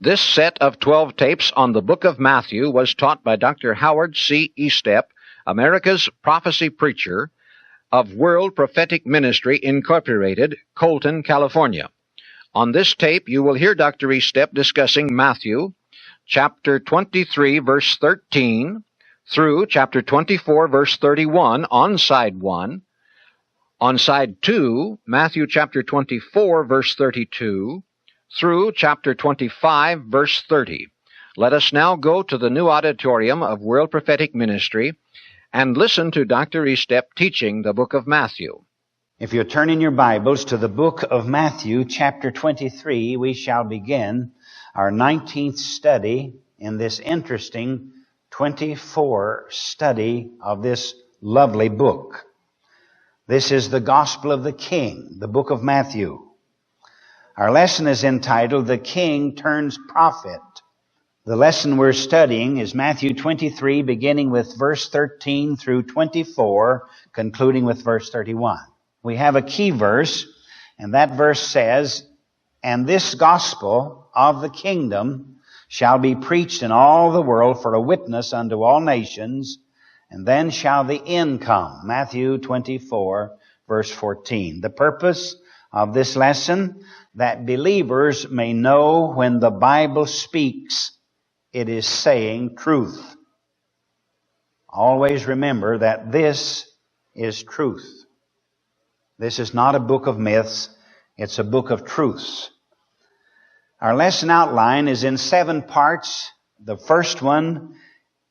This set of 12 tapes on the book of Matthew was taught by Dr. Howard C. Estep, America's prophecy preacher of World Prophetic Ministry, Incorporated, Colton, California. On this tape, you will hear Dr. Estep discussing Matthew, chapter 23, verse 13, through chapter 24, verse 31 on side 1. On side 2, Matthew chapter 24, verse 32, through chapter 25, verse 30. Let us now go to the new auditorium of World Prophetic Ministry and listen to Dr. Estep teaching the book of Matthew. If you turn in your Bibles to the book of Matthew, chapter 23, we shall begin our 19th study in this interesting 24 study of this lovely book. This is the Gospel of the King, the book of Matthew. Our lesson is entitled, The King Turns Prophet. The lesson we're studying is Matthew 23, beginning with verse 13 through 24, concluding with verse 31. We have a key verse, and that verse says, "And this gospel of the kingdom shall be preached in all the world for a witness unto all nations, and then shall the end come." Matthew 24, verse 14. The purpose of this lesson, that believers may know when the Bible speaks, it is saying truth. Always remember that this is truth. This is not a book of myths. It's a book of truths. Our lesson outline is in 7 parts. The first one,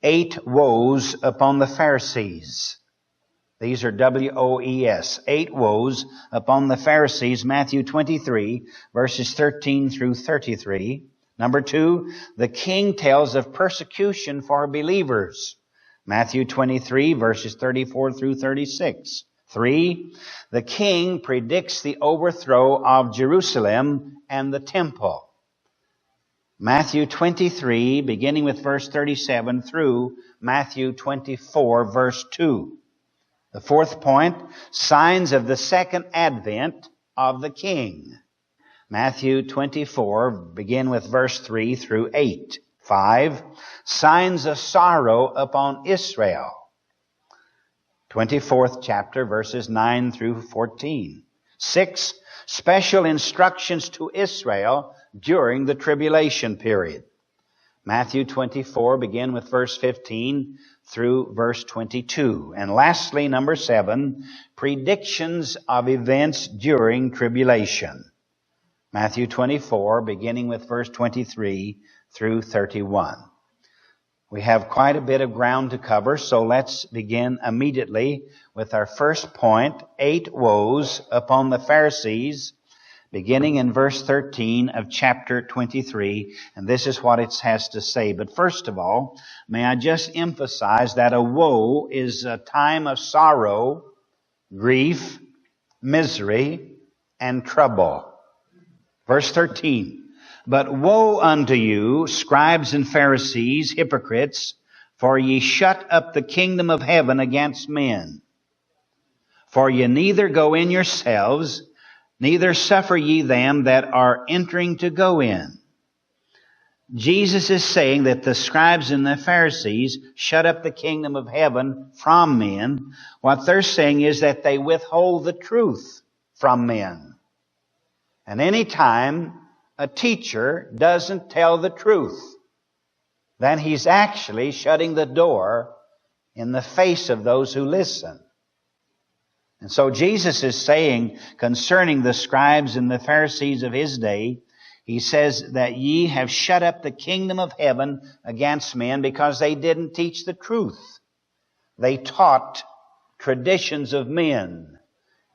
8 woes upon the Pharisees. These are W-O-E-S, 8 woes upon the Pharisees, Matthew 23, verses 13 through 33. Number 2, the king tells of persecution for believers, Matthew 23, verses 34 through 36. 3, the king predicts the overthrow of Jerusalem and the temple, Matthew 23, beginning with verse 37 through Matthew 24, verse 2. The 4th point, signs of the second advent of the King. Matthew 24, begin with verse 3 through 8. 5, signs of sorrow upon Israel. 24th chapter, verses 9 through 14. 6, special instructions to Israel during the tribulation period. Matthew 24, begin with verse 15 through verse 22. And lastly, number 7, predictions of events during tribulation. Matthew 24, beginning with verse 23 through 31. We have quite a bit of ground to cover, so let's begin immediately with our first point, 8 woes upon the Pharisees, beginning in verse 13 of chapter 23, and this is what it has to say. But first of all, may I just emphasize that a woe is a time of sorrow, grief, misery, and trouble. Verse 13, "But woe unto you, scribes and Pharisees, hypocrites, for ye shut up the kingdom of heaven against men. For ye neither go in yourselves, neither suffer ye them that are entering to go in." Jesus is saying that the scribes and the Pharisees shut up the kingdom of heaven from men. What they're saying is that they withhold the truth from men. And any time a teacher doesn't tell the truth, then he's actually shutting the door in the face of those who listen. And so Jesus is saying concerning the scribes and the Pharisees of his day, he says that ye have shut up the kingdom of heaven against men because they didn't teach the truth. They taught traditions of men.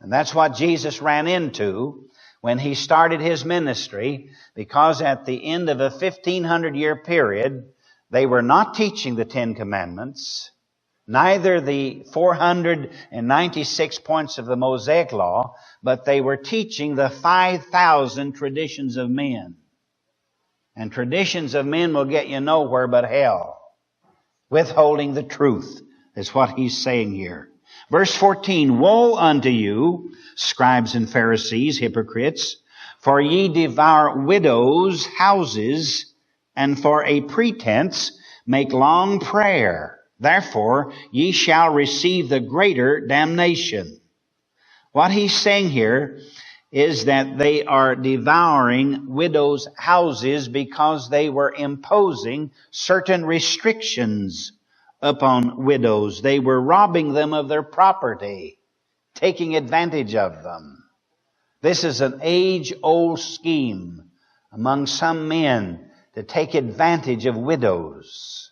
And that's what Jesus ran into when he started his ministry, because at the end of a 1,500-year period, they were not teaching the 10 Commandments, neither the 496 points of the Mosaic Law, but they were teaching the 5,000 traditions of men. And traditions of men will get you nowhere but hell. Withholding the truth is what he's saying here. Verse 14, "Woe unto you, scribes and Pharisees, hypocrites, for ye devour widows' houses, and for a pretense make long prayer. Therefore ye shall receive the greater damnation. What he's saying here is that they are devouring widows' houses because they were imposing certain restrictions upon widows. They were robbing them of their property, taking advantage of them. This is an age-old scheme among some men to take advantage of widows.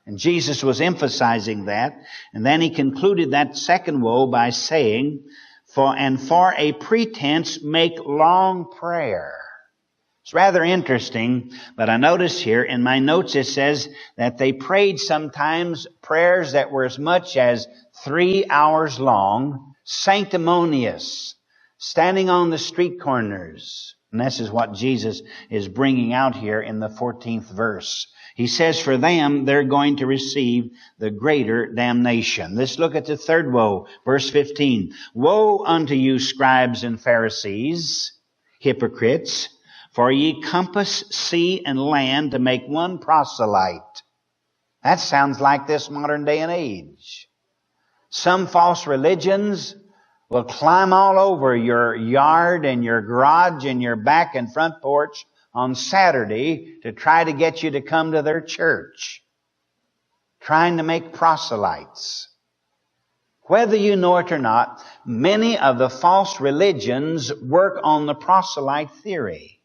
And Jesus was emphasizing that. And then he concluded that second woe by saying, for a pretense make long prayer. It's rather interesting, but I notice here in my notes it says that they prayed sometimes prayers that were as much as 3 hours long, sanctimonious, standing on the street corners. And this is what Jesus is bringing out here in the 14th verse. He says for them, they're going to receive the greater damnation. Let's look at the third woe, verse 15. Woe unto you, scribes and Pharisees, hypocrites, for ye compass sea and land to make one proselyte. That sounds like this modern day and age. Some false religions will climb all over your yard and your garage and your back and front porch on Saturday to try to get you to come to their church, trying to make proselytes. Whether you know it or not, many of the false religions work on the proselyte theory.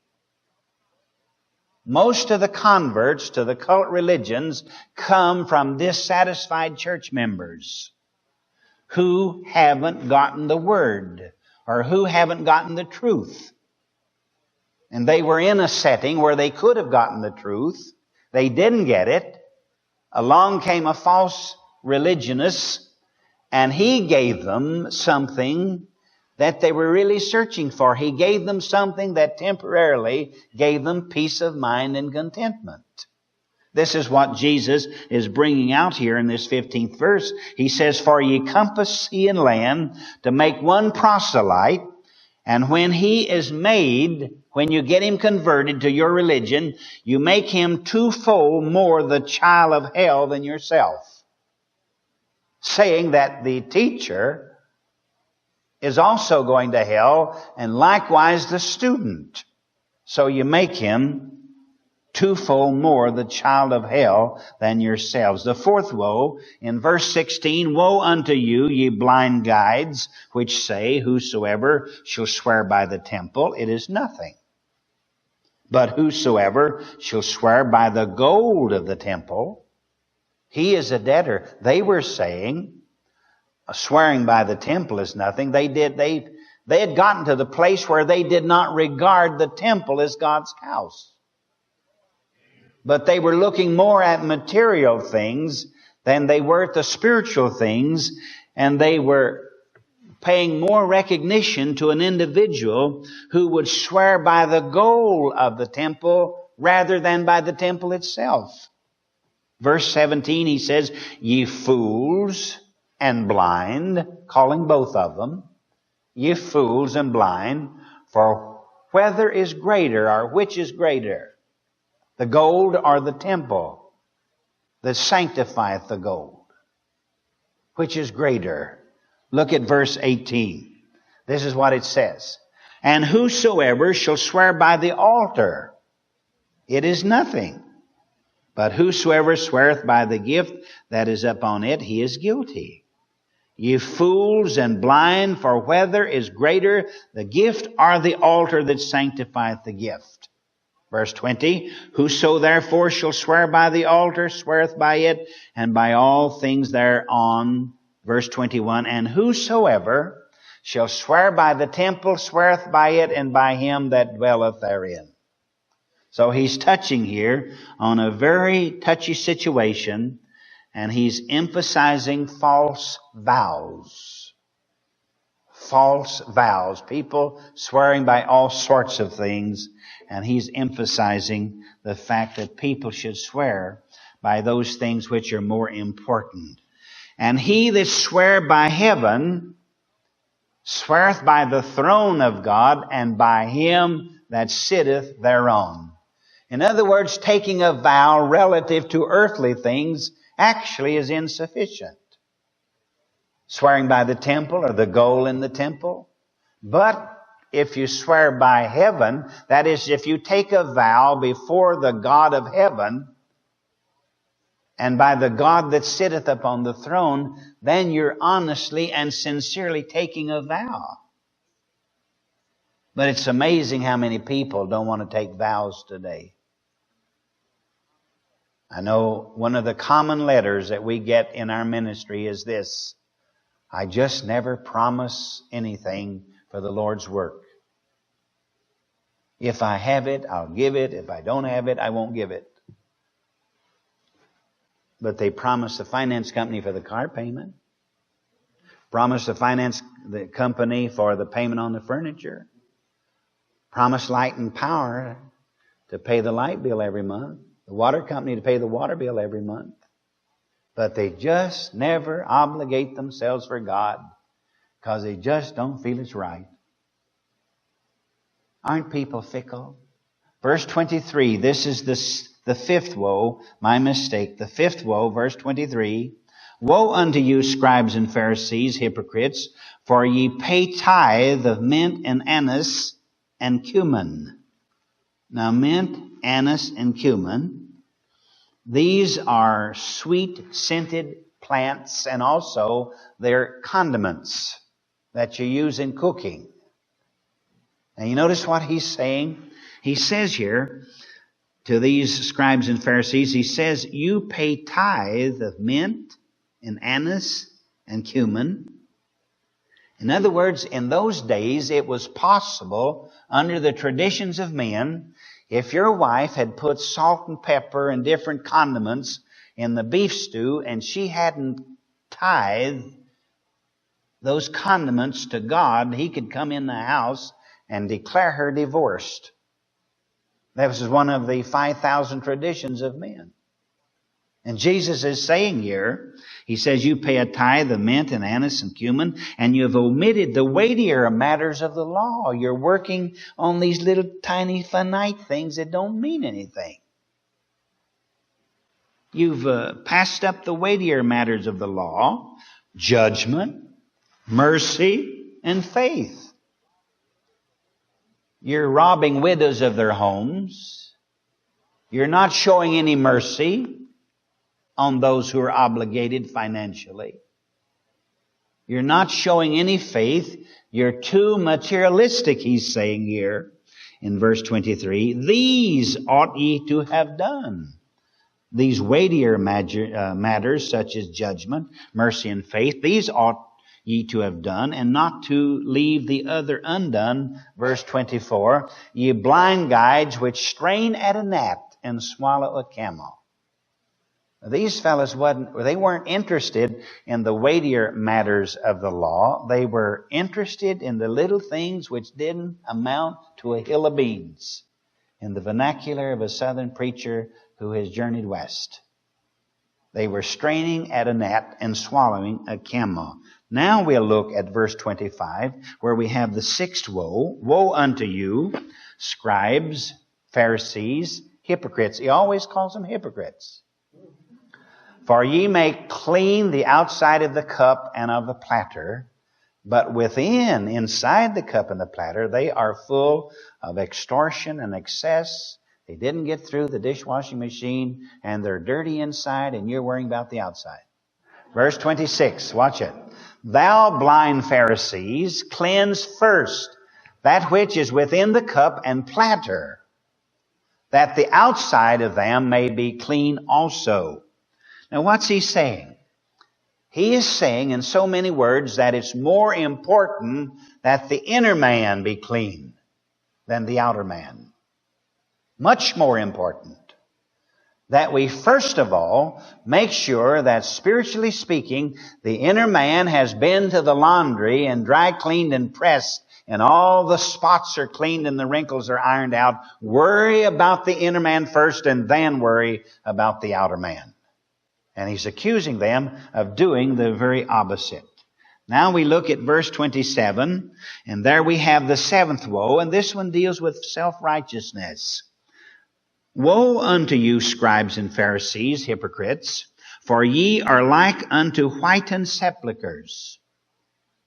Most of the converts to the cult religions come from dissatisfied church members who haven't gotten the Word or who haven't gotten the truth. And they were in a setting where they could have gotten the truth. They didn't get it. Along came a false religionist, and he gave them something that they were really searching for. He gave them something that temporarily gave them peace of mind and contentment. This is what Jesus is bringing out here in this 15th verse. He says, for ye compass sea and land to make one proselyte, and when he is made, when you get him converted to your religion, you make him twofold more the child of hell than yourself. Saying that the teacher is also going to hell, and likewise the student. So you make him twofold more the child of hell than yourselves. The fourth woe, in verse 16, woe unto you, ye blind guides, which say, whosoever shall swear by the temple, it is nothing. But whosoever shall swear by the gold of the temple, he is a debtor. They were saying, swearing by the temple is nothing. They had gotten to the place where they did not regard the temple as God's house. But they were looking more at material things than they were at the spiritual things, and they were paying more recognition to an individual who would swear by the gold of the temple rather than by the temple itself. Verse 17, he says, ye fools and blind, calling both of them, ye fools and blind, for whether is greater, or which is greater, the gold or the temple that sanctifieth the gold? Which is greater? Look at verse 18. This is what it says. And whosoever shall swear by the altar, it is nothing. But whosoever sweareth by the gift that is upon it, he is guilty. Ye fools and blind, for whether is greater, the gift or the altar that sanctifieth the gift? Verse 20, whoso therefore shall swear by the altar, sweareth by it, and by all things thereon. Verse 21, and whosoever shall swear by the temple, sweareth by it, and by him that dwelleth therein. So he's touching here on a very touchy situation, and he's emphasizing false vows. False vows. People swearing by all sorts of things. And he's emphasizing the fact that people should swear by those things which are more important. And he that swear by heaven sweareth by the throne of God and by him that sitteth thereon. In other words, taking a vow relative to earthly things actually is insufficient. Swearing by the temple or the gold in the temple. But if you swear by heaven, that is, if you take a vow before the God of heaven and by the God that sitteth upon the throne, then you're honestly and sincerely taking a vow. But it's amazing how many people don't want to take vows today. I know one of the common letters that we get in our ministry is this: I just never promise anything for the Lord's work. If I have it, I'll give it. If I don't have it, I won't give it. But they promise the finance company for the car payment. Promise the company for the payment on the furniture. Promise light and power to pay the light bill every month. The water company to pay the water bill every month. But they just never obligate themselves for God because they just don't feel it's right. Aren't people fickle? Verse 23, this is the fifth woe, my mistake. The fifth woe, verse 23. Woe unto you, scribes and Pharisees, hypocrites, for ye pay tithe of mint and anise and cumin. Now mint, anise, and cumin, these are sweet scented plants, and also they're condiments that you use in cooking. And you notice what he's saying? He says here to these scribes and Pharisees, he says, you pay tithe of mint and anise and cumin. In other words, in those days it was possible, under the traditions of men, if your wife had put salt and pepper and different condiments in the beef stew and she hadn't tithed those condiments to God, he could come in the house and declare her divorced. That was one of the 5,000 traditions of men. And Jesus is saying here, he says, you pay a tithe of mint and anise and cumin, and you have omitted the weightier matters of the law. You're working on these little tiny finite things that don't mean anything. You've passed up the weightier matters of the law: judgment, mercy, and faith. You're robbing widows of their homes. You're not showing any mercy on those who are obligated financially. You're not showing any faith. You're too materialistic, he's saying here in verse 23. These ought ye to have done. These weightier matters such as judgment, mercy, and faith, these ought ye to have done, and not to leave the other undone. Verse 24, ye blind guides which strain at a gnat and swallow a camel. These fellows weren't interested in the weightier matters of the law. They were interested in the little things which didn't amount to a hill of beans, in the vernacular of a southern preacher who has journeyed west. They were straining at a gnat and swallowing a camel. Now we'll look at verse 25, where we have the sixth woe. Woe unto you, scribes, Pharisees, hypocrites. He always calls them hypocrites. For ye make clean the outside of the cup and of the platter, but within, inside the cup and the platter, they are full of extortion and excess. They didn't get through the dishwashing machine, and they're dirty inside, and you're worrying about the outside. Verse 26, watch it. Thou blind Pharisees, cleanse first that which is within the cup and platter, that the outside of them may be clean also. Now what's he saying? He is saying in so many words that it's more important that the inner man be clean than the outer man. Much more important. That we first of all make sure that, spiritually speaking, the inner man has been to the laundry and dry cleaned and pressed, and all the spots are cleaned and the wrinkles are ironed out. Worry about the inner man first, and then worry about the outer man. And he's accusing them of doing the very opposite. Now we look at verse 27, and there we have the seventh woe, and this one deals with self-righteousness. Woe unto you, scribes and Pharisees, hypocrites, for ye are like unto whitened sepulchres.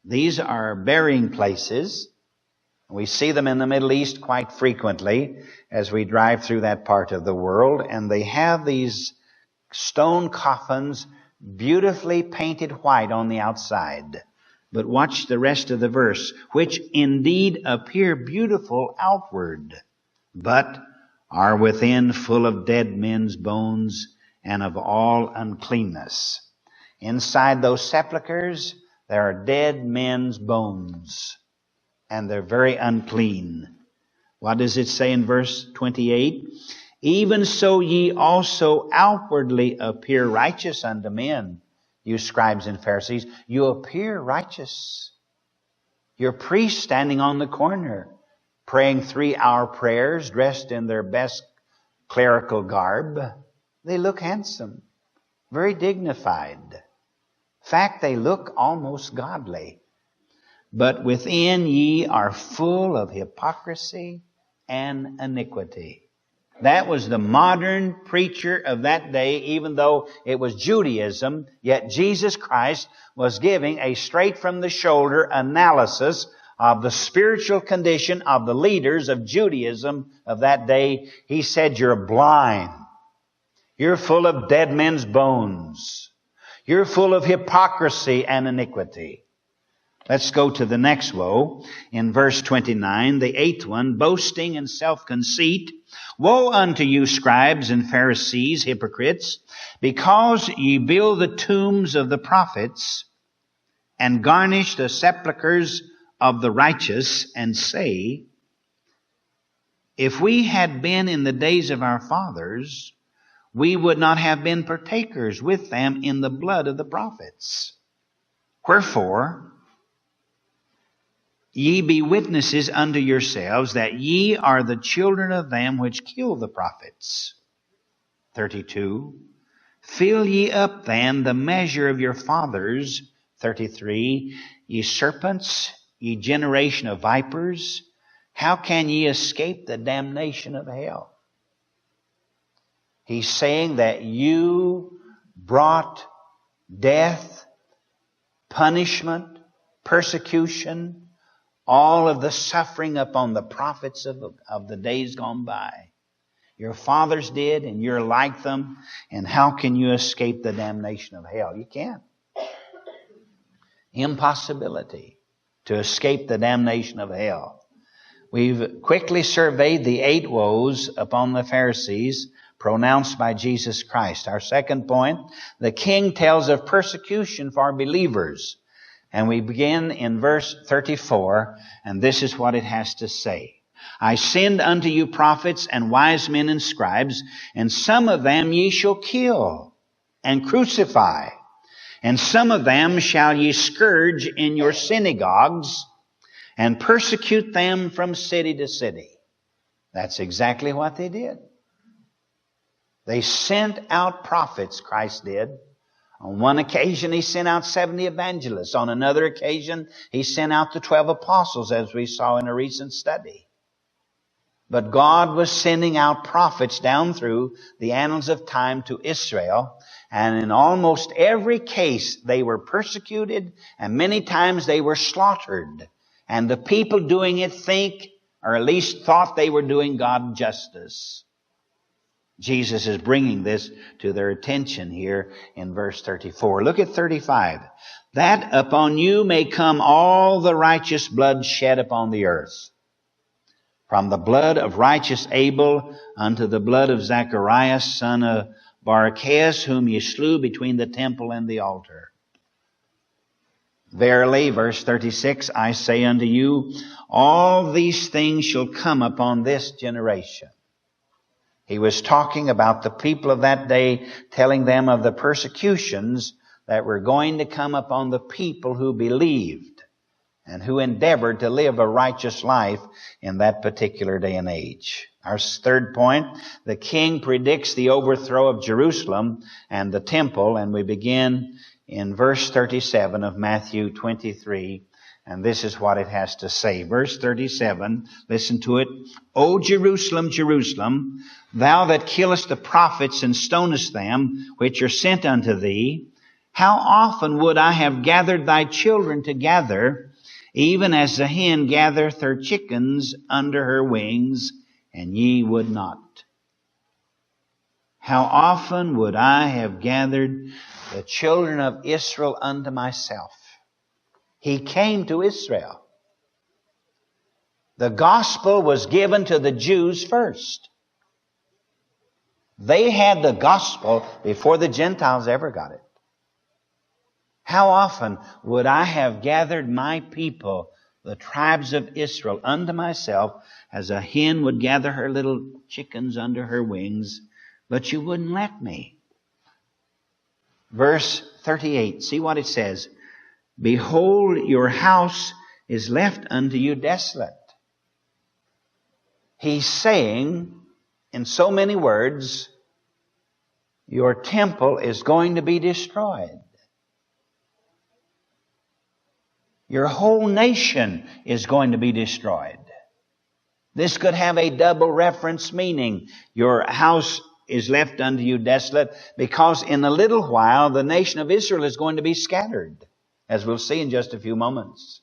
These are burying places. We see them in the Middle East quite frequently as we drive through that part of the world, and they have these stone coffins beautifully painted white on the outside. But watch the rest of the verse, which indeed appear beautiful outward, but are within full of dead men's bones and of all uncleanness. Inside those sepulchres, there are dead men's bones, and they're very unclean. What does it say in verse 28? Even so ye also outwardly appear righteous unto men, you scribes and Pharisees. You appear righteous. Your priests standing on the corner, praying 3-hour prayers, dressed in their best clerical garb. They look handsome, very dignified. In fact, they look almost godly. But within ye are full of hypocrisy and iniquity. That was the modern preacher of that day, even though it was Judaism, yet Jesus Christ was giving a straight from the shoulder analysis of the spiritual condition of the leaders of Judaism of that day. He said, you're blind. You're full of dead men's bones. You're full of hypocrisy and iniquity. Let's go to the next woe. In verse 29, the 8th one, boasting and self-conceit. Woe unto you, scribes and Pharisees, hypocrites, because ye build the tombs of the prophets and garnish the sepulchres of the righteous, and say, if we had been in the days of our fathers, we would not have been partakers with them in the blood of the prophets. Wherefore, ye be witnesses unto yourselves that ye are the children of them which kill the prophets. 32. Fill ye up then the measure of your fathers. 33. Ye serpents, ye generation of vipers, how can ye escape the damnation of hell? He's saying that you brought death, punishment, persecution, all of the suffering upon the prophets of the days gone by. Your fathers did, and you're like them. And how can you escape the damnation of hell? You can't. Impossibility to escape the damnation of hell. We've quickly surveyed the 8 woes upon the Pharisees pronounced by Jesus Christ. Our second point, the king tells of persecution for believers. And we begin in verse 34, and this is what it has to say. I send unto you prophets and wise men and scribes, and some of them ye shall kill and crucify, and some of them shall ye scourge in your synagogues, and persecute them from city to city. That's exactly what they did. They sent out prophets, Christ did. On one occasion, He sent out 70 evangelists. On another occasion, He sent out the 12 apostles, as we saw in a recent study. But God was sending out prophets down through the annals of time to Israel. And in almost every case, they were persecuted, and many times they were slaughtered. And the people doing it think, or at least thought they were doing God justice. Jesus is bringing this to their attention here in verse 34. Look at 35. That upon you may come all the righteous blood shed upon the earth, from the blood of righteous Abel unto the blood of Zacharias, son of Barachias, whom ye slew between the temple and the altar. Verily, verse 36, I say unto you, all these things shall come upon this generation. He was talking about the people of that day, telling them of the persecutions that were going to come upon the people who believed and who endeavored to live a righteous life in that particular day and age. Our third point, the king predicts the overthrow of Jerusalem and the temple, and we begin in verse 37 of Matthew 23, And this is what it has to say. Verse 37, listen to it. O Jerusalem, Jerusalem, thou that killest the prophets and stonest them which are sent unto thee, how often would I have gathered thy children together, even as the hen gathereth her chickens under her wings, and ye would not. How often would I have gathered the children of Israel unto myself? He came to Israel. The gospel was given to the Jews first. They had the gospel before the Gentiles ever got it. How often would I have gathered my people, the tribes of Israel, unto myself, as a hen would gather her little chickens under her wings, but you wouldn't let me. Verse 38, see what it says. Behold, your house is left unto you desolate. He's saying, in so many words, your temple is going to be destroyed. Your whole nation is going to be destroyed. This could have a double reference meaning. Your house is left unto you desolate, because in a little while the nation of Israel is going to be scattered, as we'll see in just a few moments.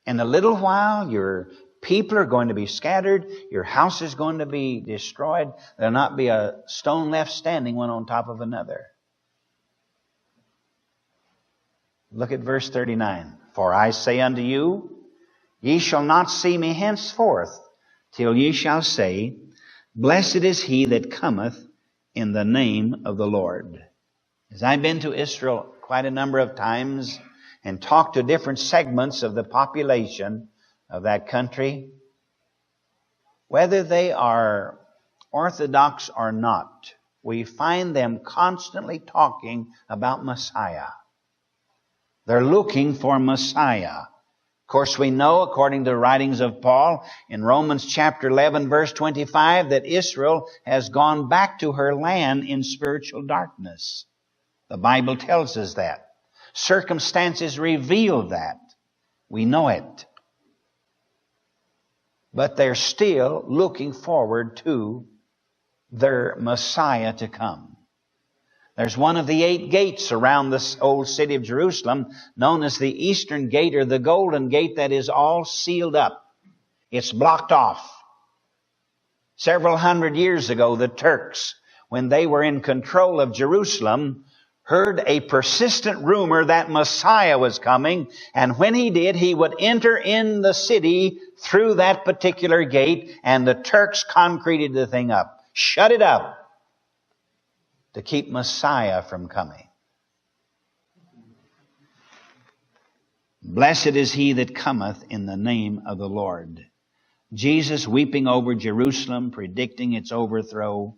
In a little while, your people are going to be scattered. Your house is going to be destroyed. There'll not be a stone left standing one on top of another. Look at verse 39. For I say unto you, ye shall not see me henceforth, till ye shall say, Blessed is he that cometh in the name of the Lord. As I've been to Israel quite a number of times, and talk to different segments of the population of that country, whether they are Orthodox or not, we find them constantly talking about Messiah. They're looking for Messiah. Of course, we know, according to the writings of Paul, in Romans chapter 11, verse 25, that Israel has gone back to her land in spiritual darkness. The Bible tells us that. Circumstances reveal that. We know it. But they're still looking forward to their Messiah to come. There's one of the 8 gates around this old city of Jerusalem, known as the Eastern Gate, or the Golden Gate, that is all sealed up. It's blocked off. Several hundred years ago, the Turks, when they were in control of Jerusalem, heard a persistent rumor that Messiah was coming, and when he did, he would enter in the city through that particular gate, and the Turks concreted the thing up, shut it up, to keep Messiah from coming. Blessed is he that cometh in the name of the Lord. Jesus weeping over Jerusalem, predicting its overthrow,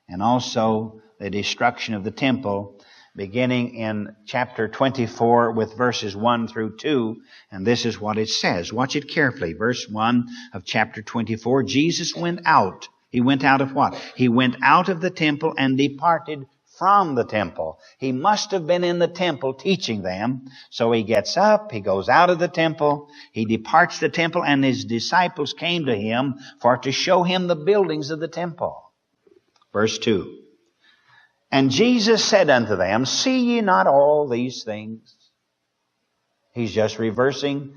and also the destruction of the temple, beginning in chapter 24 with verses 1 through 2. And this is what it says. Watch it carefully. Verse 1 of chapter 24. Jesus went out. He went out of what? He went out of the temple and departed from the temple. He must have been in the temple teaching them. So he gets up, he goes out of the temple, he departs the temple, and his disciples came to him for to show him the buildings of the temple. Verse 2. And Jesus said unto them, See ye not all these things? He's just reversing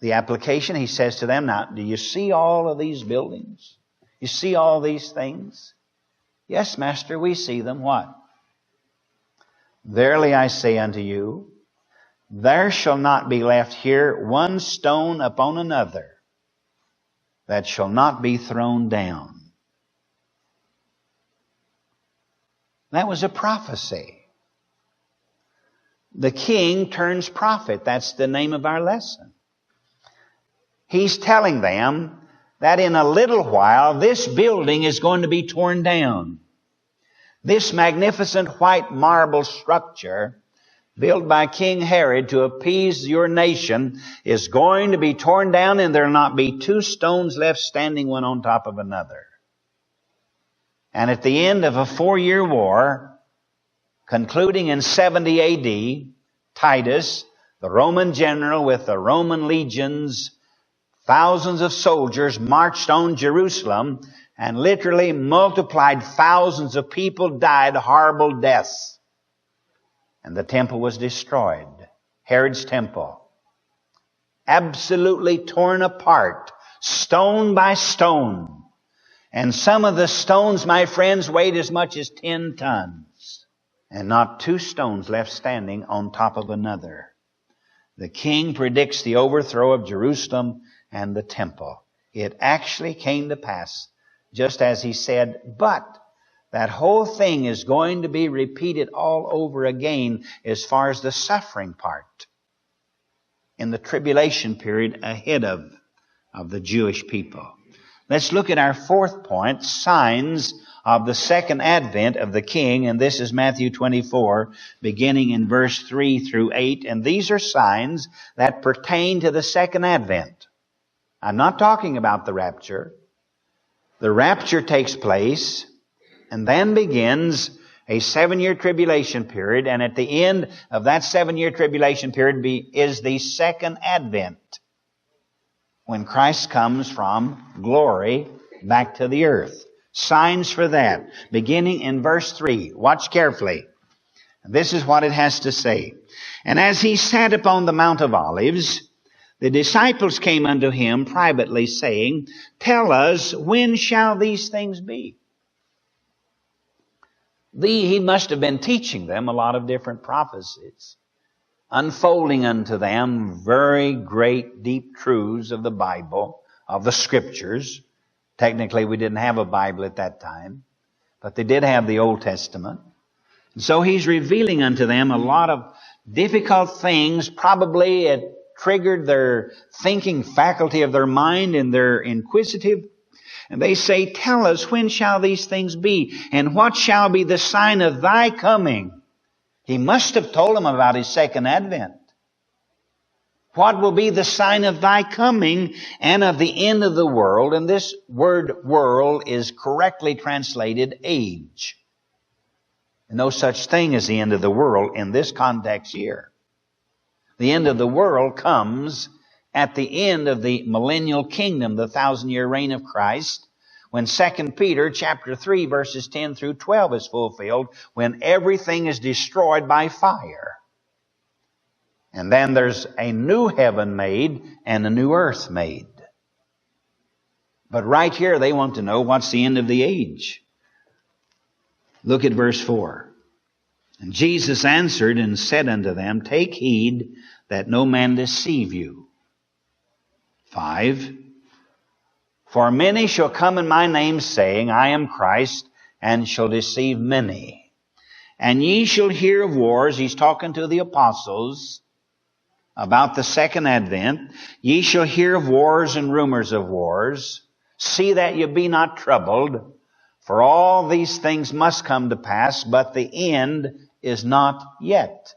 the application. He says to them, Now, do you see all of these buildings? You see all these things? Yes, Master, we see them. What? Verily I say unto you, there shall not be left here one stone upon another that shall not be thrown down. That was a prophecy. The king turns prophet. That's the name of our lesson. He's telling them that in a little while, this building is going to be torn down. This magnificent white marble structure, built by King Herod to appease your nation, is going to be torn down, and there will not be 2 stones left standing one on top of another. And at the end of a 4-year war, concluding in 70 A.D., Titus, The Roman general with the Roman legions, thousands of soldiers, marched on Jerusalem and literally multiplied. Thousands of people died horrible deaths. And the temple was destroyed. Herod's temple. Absolutely torn apart, stone by stone. And some of the stones, my friends, weighed as much as 10 tons. And not 2 stones left standing on top of another. The king predicts the overthrow of Jerusalem and the temple. It actually came to pass, just as he said, but that whole thing is going to be repeated all over again as far as the suffering part in the tribulation period ahead of the Jewish people. Let's look at our 4th point, signs of the second advent of the King, and this is Matthew 24, beginning in verse 3 through 8, and these are signs that pertain to the second advent. I'm not talking about the rapture. The rapture takes place, and then begins a 7-year tribulation period, and at the end of that 7-year tribulation period is the second advent, when Christ comes from glory back to the earth. Signs for that, beginning in verse 3. Watch carefully. This is what it has to say. And as he sat upon the Mount of Olives, the disciples came unto him privately, saying, Tell us, when shall these things be? He must have been teaching them a lot of different prophecies, unfolding unto them very great, deep truths of the Bible, of the Scriptures. Technically, we didn't have a Bible at that time, but they did have the Old Testament. And so he's revealing unto them a lot of difficult things. Probably it triggered their thinking faculty of their mind, and they're inquisitive. And they say, Tell us, when shall these things be? And what shall be the sign of thy coming? He must have told them about his second advent. What will be the sign of thy coming and of the end of the world? And this word world is correctly translated age. No such thing as the end of the world in this context here. The end of the world comes at the end of the millennial kingdom, the 1,000-year reign of Christ, when 2 Peter chapter 3 verses 10 through 12 is fulfilled, when everything is destroyed by fire. And then there's a new heaven made and a new earth made. But right here they want to know what's the end of the age. Look at verse 4. And Jesus answered and said unto them, Take heed that no man deceive you. 5. For many shall come in my name, saying, I am Christ, and shall deceive many. And ye shall hear of wars. He's talking to the apostles about the second advent. Ye shall hear of wars and rumors of wars. See that ye be not troubled, for all these things must come to pass, but the end is not yet.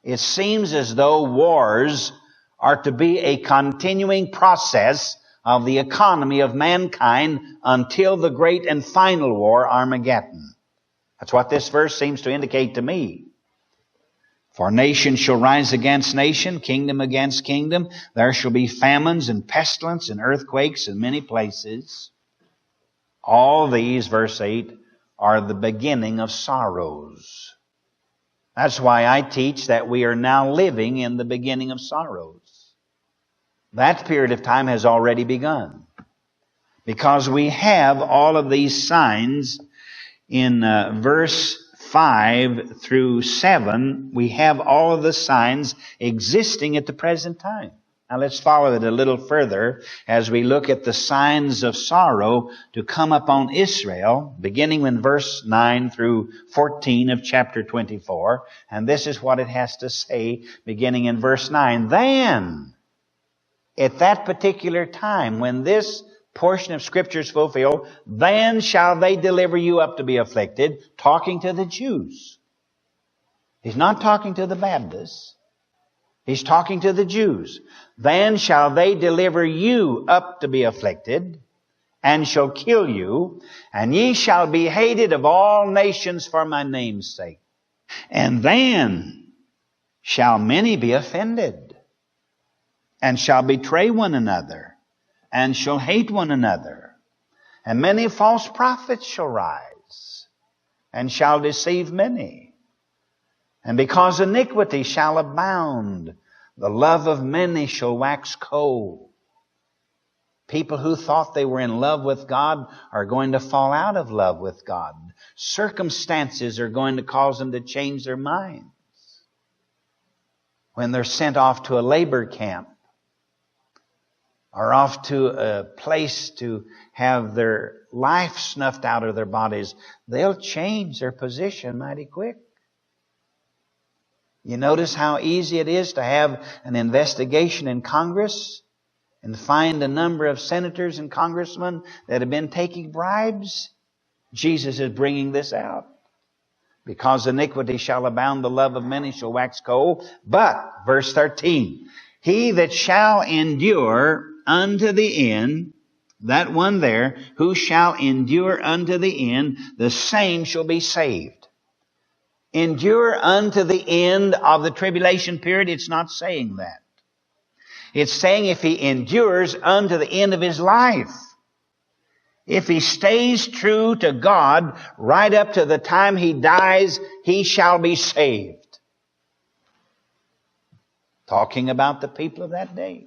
It seems as though wars are to be a continuing process of the economy of mankind until the great and final war, Armageddon. That's what this verse seems to indicate to me. For nation shall rise against nation, kingdom against kingdom. There shall be famines and pestilence and earthquakes in many places. All these, verse 8, are the beginning of sorrows. That's why I teach that we are now living in the beginning of sorrows. That period of time has already begun. Because we have all of these signs in verse 5 through 7. We have all of the signs existing at the present time. Now let's follow it a little further as we look at the signs of sorrow to come upon Israel, beginning in verse 9 through 14 of chapter 24. And this is what it has to say, beginning in verse 9. Then, at that particular time, when this portion of Scripture is fulfilled, then shall they deliver you up to be afflicted, talking to the Jews. He's not talking to the Baptists. He's talking to the Jews. Then shall they deliver you up to be afflicted, and shall kill you, and ye shall be hated of all nations for my name's sake. And then shall many be offended, and shall betray one another, and shall hate one another. And many false prophets shall rise, and shall deceive many. And because iniquity shall abound, the love of many shall wax cold. People who thought they were in love with God are going to fall out of love with God. Circumstances are going to cause them to change their minds. When they're sent off to a labor camp, or off to a place to have their life snuffed out of their bodies, they'll change their position mighty quick. You notice how easy it is to have an investigation in Congress and find a number of senators and congressmen that have been taking bribes? Jesus is bringing this out. Because iniquity shall abound, the love of many shall wax cold. But, verse 13, he that shall endure unto the end, that one there, who shall endure unto the end, the same shall be saved. Endure unto the end of the tribulation period, it's not saying that. It's saying if he endures unto the end of his life. If he stays true to God right up to the time he dies, he shall be saved. Talking about the people of that day.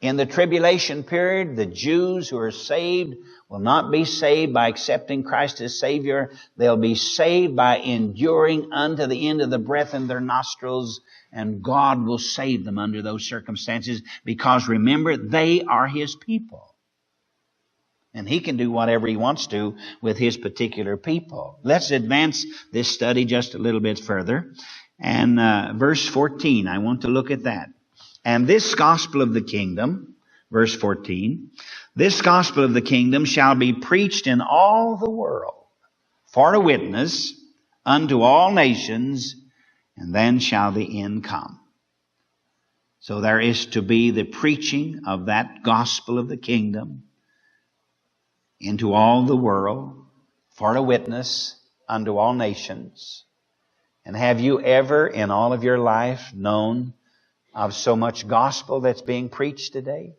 In the tribulation period, the Jews who are saved will not be saved by accepting Christ as Savior. They'll be saved by enduring unto the end of the breath in their nostrils, and God will save them under those circumstances, because remember, they are His people. And He can do whatever He wants to with His particular people. Let's advance this study just a little bit further. And verse 14, I want to look at that. And this gospel of the kingdom, verse 14, this gospel of the kingdom shall be preached in all the world for a witness unto all nations, and then shall the end come. So there is to be the preaching of that gospel of the kingdom into all the world for a witness unto all nations. And have you ever in all of your life known of so much gospel that's being preached today?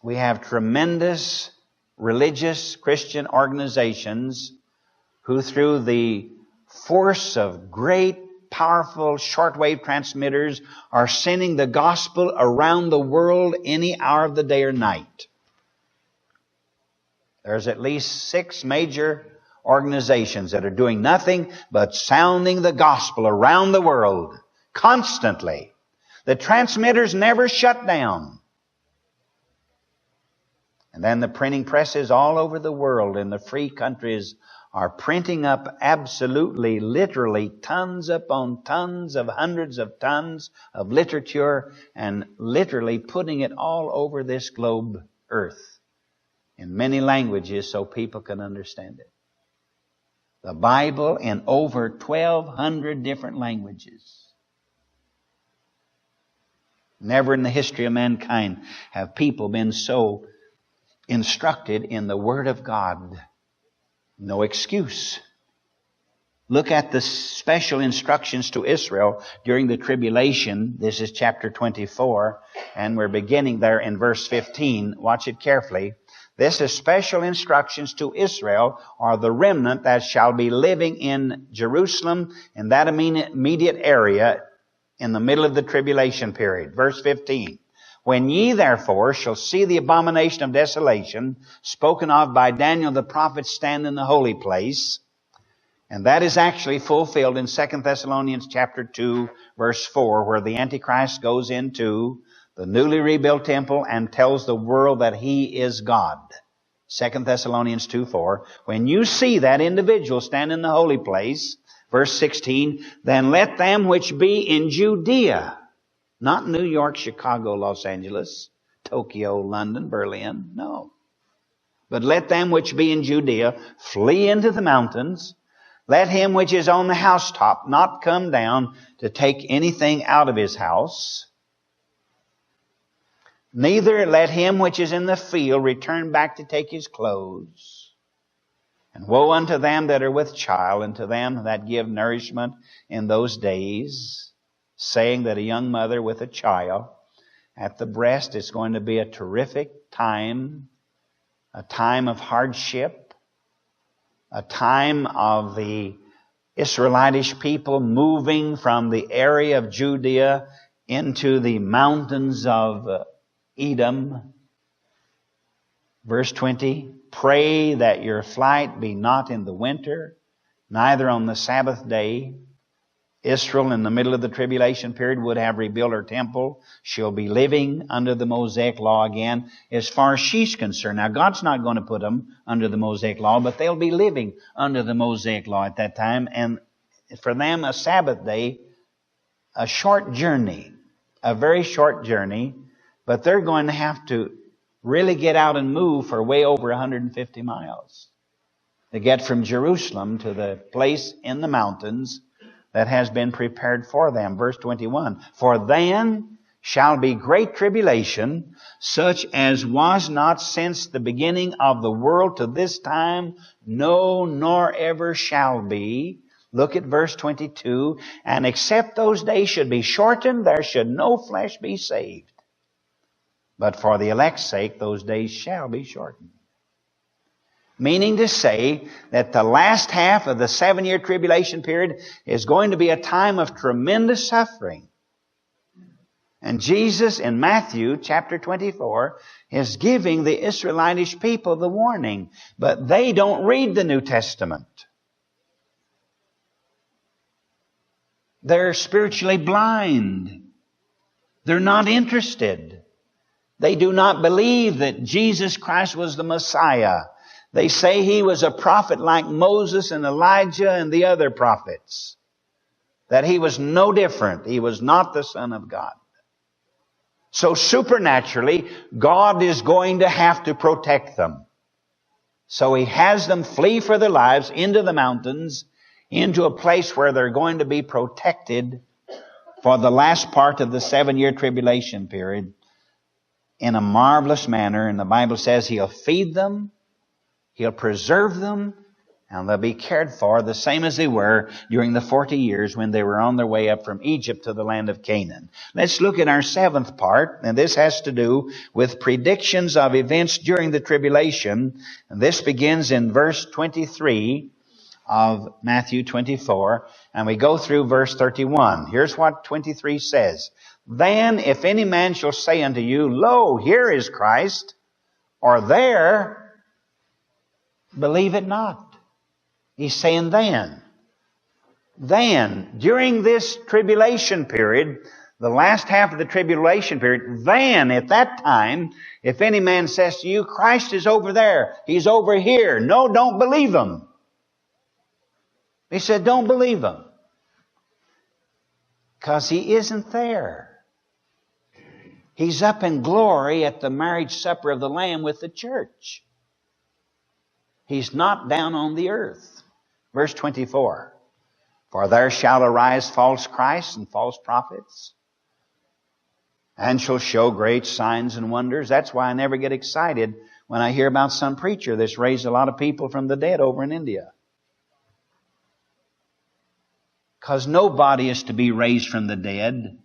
We have tremendous religious Christian organizations who, through the force of great, powerful shortwave transmitters, are sending the gospel around the world any hour of the day or night. There's at least 6 major organizations that are doing nothing but sounding the gospel around the world constantly. The transmitters never shut down. And then the printing presses all over the world in the free countries are printing up absolutely, literally, tons upon tons of hundreds of tons of literature, and literally putting it all over this globe earth in many languages so people can understand it. The Bible in over 1,200 different languages. Never in the history of mankind have people been so instructed in the Word of God. No excuse. Look at the special instructions to Israel during the tribulation. This is chapter 24, and we're beginning there in verse 15. Watch it carefully. This is special instructions to Israel, or the remnant that shall be living in Jerusalem, in that immediate area in the middle of the tribulation period. Verse 15. When ye therefore shall see the abomination of desolation, spoken of by Daniel the prophet, stand in the holy place, and that is actually fulfilled in 2 Thessalonians chapter 2, verse 4, where the Antichrist goes into the newly rebuilt temple and tells the world that he is God. 2 Thessalonians 2:4. When you see that individual stand in the holy place, verse 16, then let them which be in Judea, not New York, Chicago, Los Angeles, Tokyo, London, Berlin, no. But let them which be in Judea flee into the mountains. Let him which is on the housetop not come down to take anything out of his house. Neither let him which is in the field return back to take his clothes. And woe unto them that are with child, and to them that give nourishment in those days, saying that a young mother with a child at the breast is going to be a terrific time, a time of hardship, a time of the Israelitish people moving from the area of Judea into the mountains of Edom. Verse 20, pray that your flight be not in the winter, neither on the Sabbath day. Israel, in the middle of the tribulation period, would have rebuilt her temple. She'll be living under the Mosaic law again as far as she's concerned. Now, God's not going to put them under the Mosaic law, but they'll be living under the Mosaic law at that time. And for them, a Sabbath day, a short journey, a very short journey, but they're going to have to really get out and move for way over 150 miles to get from Jerusalem to the place in the mountains that has been prepared for them. Verse 21, for then shall be great tribulation, such as was not since the beginning of the world to this time, no, nor ever shall be. Look at verse 22, and except those days should be shortened, there should no flesh be saved. But for the elect's sake, those days shall be shortened. Meaning to say that the last half of the 7-year tribulation period is going to be a time of tremendous suffering. And Jesus in Matthew chapter 24 is giving the Israelitish people the warning. But they don't read the New Testament. They're spiritually blind. They're not interested. They do not believe that Jesus Christ was the Messiah. They say He was a prophet like Moses and Elijah and the other prophets. That He was no different. He was not the Son of God. So supernaturally, God is going to have to protect them. So He has them flee for their lives into the mountains, into a place where they're going to be protected for the last part of the 7-year tribulation period in a marvelous manner. And the Bible says He'll feed them, He'll preserve them, and they'll be cared for the same as they were during the 40 years when they were on their way up from Egypt to the land of Canaan. Let's look at our 7th part, and this has to do with predictions of events during the tribulation. And this begins in verse 23 of Matthew 24, and we go through verse 31. Here's what 23 says. Then if any man shall say unto you, Lo, here is Christ, or there, believe it not. He's saying then. Then, during this tribulation period, the last half of the tribulation period, then at that time, if any man says to you, Christ is over there, He's over here, no, don't believe him. He said, don't believe him. Because He isn't there. He's up in glory at the marriage supper of the Lamb with the church. He's not down on the earth. Verse 24. For there shall arise false Christs and false prophets, and shall show great signs and wonders. That's why I never get excited when I hear about some preacher that's raised a lot of people from the dead over in India. Because nobody is to be raised from the dead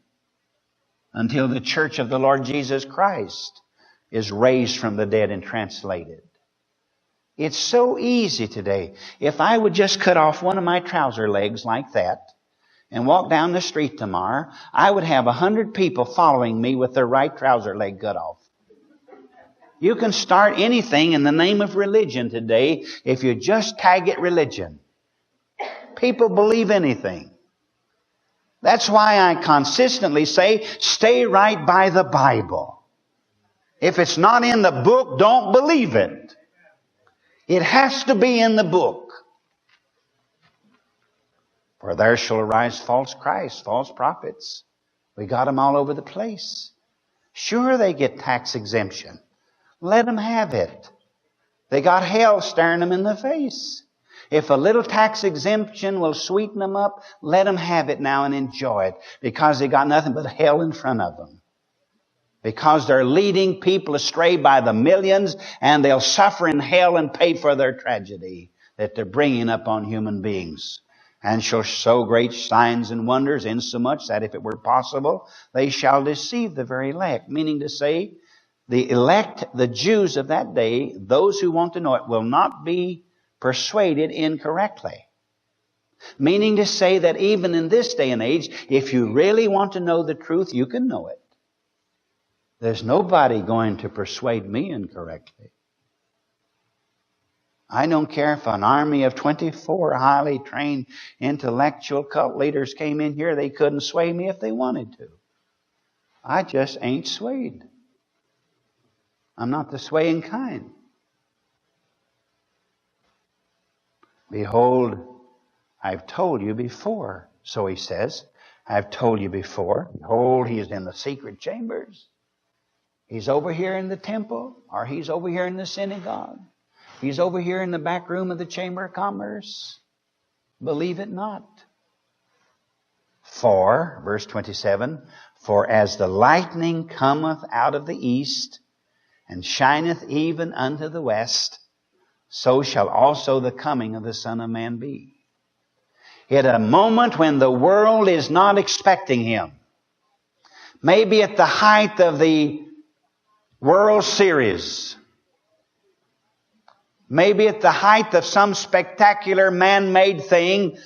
until the church of the Lord Jesus Christ is raised from the dead and translated. It's so easy today. If I would just cut off one of my trouser legs like that and walk down the street tomorrow, I would have 100 people following me with their right trouser leg cut off. You can start anything in the name of religion today if you just tag it religion. People believe anything. That's why I consistently say, stay right by the Bible. If it's not in the book, don't believe it. It has to be in the book. For there shall arise false Christs, false prophets. We got them all over the place. Sure, they get tax exemption. Let them have it. They got hell staring them in the face. If a little tax exemption will sweeten them up, let them have it now and enjoy it, because they got nothing but hell in front of them. Because they're leading people astray by the millions, and they'll suffer in hell and pay for their tragedy. that they're bringing upon human beings. And shall show great signs and wonders, insomuch that if it were possible, they shall deceive the very elect. Meaning to say, the elect, the Jews of that day, those who want to know it, will not be persuaded incorrectly. Meaning to say that even in this day and age, if you really want to know the truth, you can know it. There's nobody going to persuade me incorrectly. I don't care if an army of 24 highly trained intellectual cult leaders came in here, they couldn't sway me if they wanted to. I just ain't swayed. I'm not the swaying kind. Behold, I've told you before. So he says, I've told you before. Behold, he is in the secret chambers. He's over here in the temple, or he's over here in the synagogue. He's over here in the back room of the Chamber of Commerce. Believe it not. For, verse 27, for as the lightning cometh out of the east, and shineth even unto the west, so shall also the coming of the Son of Man be. At a moment when the world is not expecting Him, maybe at the height of the World Series, maybe at the height of some spectacular man-made thing,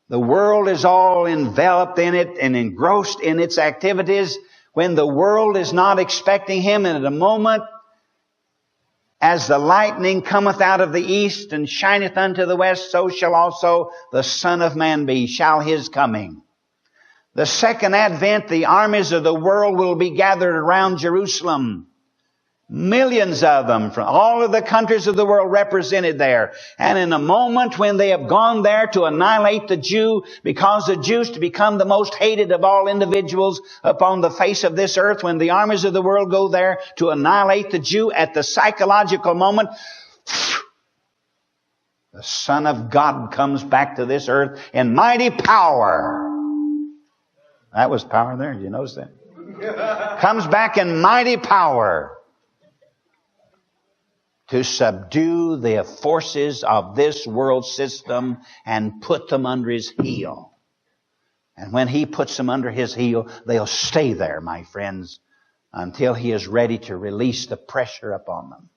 the world is all enveloped in it and engrossed in its activities. When the world is not expecting Him, and at a moment, as the lightning cometh out of the east and shineth unto the west, so shall also the Son of Man be, shall His coming. The second advent, the armies of the world will be gathered around Jerusalem. Millions of them from all of the countries of the world represented there. And in a moment when they have gone there to annihilate the Jew, because the Jews to become the most hated of all individuals upon the face of this earth, when the armies of the world go there to annihilate the Jew, at the psychological moment, the Son of God comes back to this earth in mighty power. That was power there. Did you notice that? Comes back in mighty power to subdue the forces of this world system and put them under His heel. And when He puts them under His heel, they'll stay there, my friends, until He is ready to release the pressure upon them.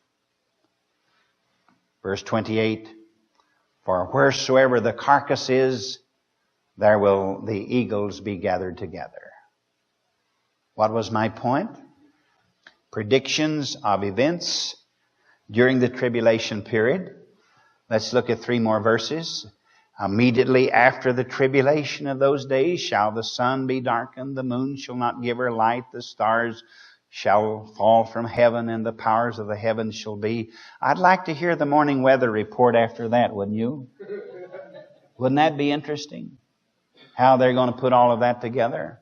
Verse 28, for wheresoever the carcass is, there will the eagles be gathered together. What was my point? Predictions of events during the tribulation period. Let's look at 3 more verses. Immediately after the tribulation of those days shall the sun be darkened, the moon shall not give her light, the stars shall fall from heaven, and the powers of the heavens shall be. I'd like to hear the morning weather report after that, wouldn't you? Wouldn't that be interesting? How they're going to put all of that together.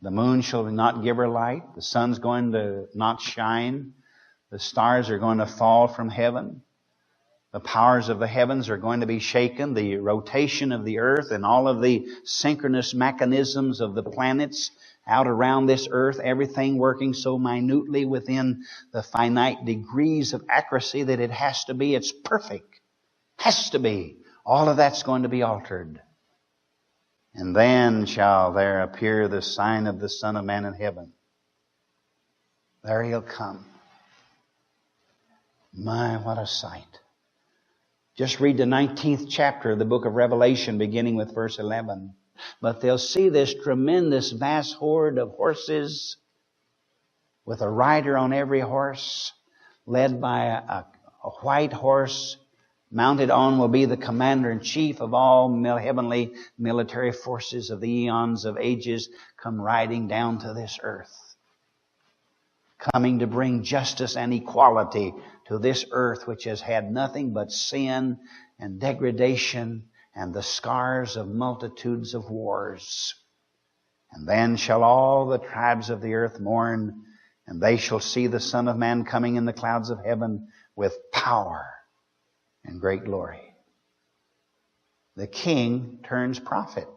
The moon shall not give her light, the sun's going to not shine, the stars are going to fall from heaven. The powers of the heavens are going to be shaken. The rotation of the earth and all of the synchronous mechanisms of the planets out around this earth, everything working so minutely within the finite degrees of accuracy that it has to be. It's perfect. Has to be. All of that's going to be altered. And then shall there appear the sign of the Son of Man in heaven. There He'll come. My, what a sight. Just read the 19th chapter of the book of Revelation, beginning with verse 11. But they'll see this tremendous, vast horde of horses with a rider on every horse, led by a white horse. Mounted on will be the commander-in-chief of all heavenly military forces of the eons of ages, come riding down to this earth. Coming to bring justice and equality to this earth, which has had nothing but sin and degradation and the scars of multitudes of wars. And then shall all the tribes of the earth mourn, and they shall see the Son of Man coming in the clouds of heaven with power and great glory. The king turns prophet.